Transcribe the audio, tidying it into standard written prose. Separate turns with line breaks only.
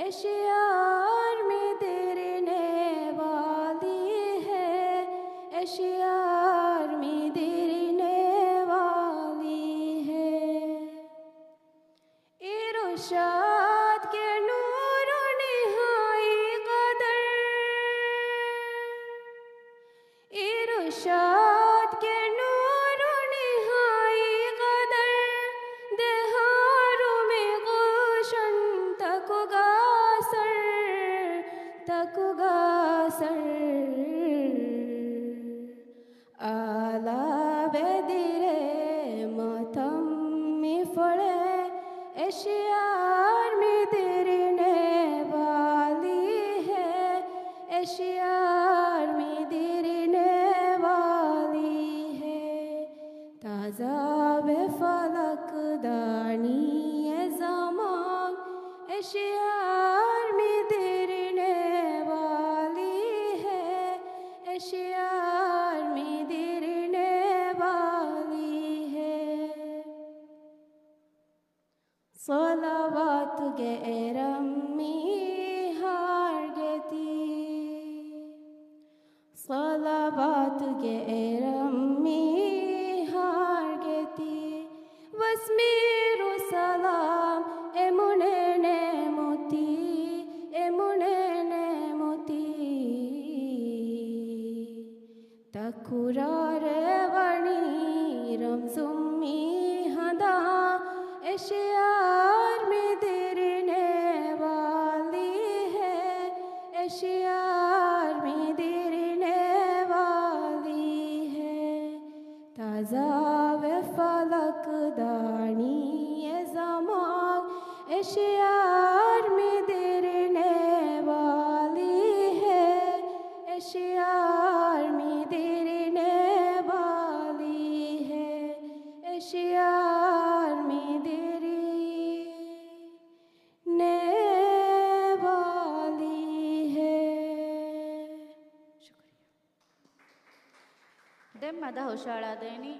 एशियार में देरने वाली है, एशियार में देरने वाली है। इरशाद के नूर निहाई कदर, इरशाद के नूर निहाई कदर, देहारों में गुलशन तकुगा सर आला बेदिरे मातम में फड़े, एशियार में देरने वाली है, एशियार में देरने वाली है। ताज़ा बे फलक दानी ज़मान, एशियार में देरने वाली है, एशियार में देरने वाली है। सलावात गेरमी हारगती, सलावात गेरमी हारगती, वस्मीरु सलाम एमुने मोती, एमुने मोती, तकुरार वणी रमजुमी हदा, एशियार में देरने वाली है, एशियार में देरने वाली है। ताज़ा वे फलक दानी ज़मान, एशियार में देरने वाली है, एशियार में देरने वाली है, एशियार में देरने वाली है। शुक्रिया।
दम मदा होशाड़ा देनी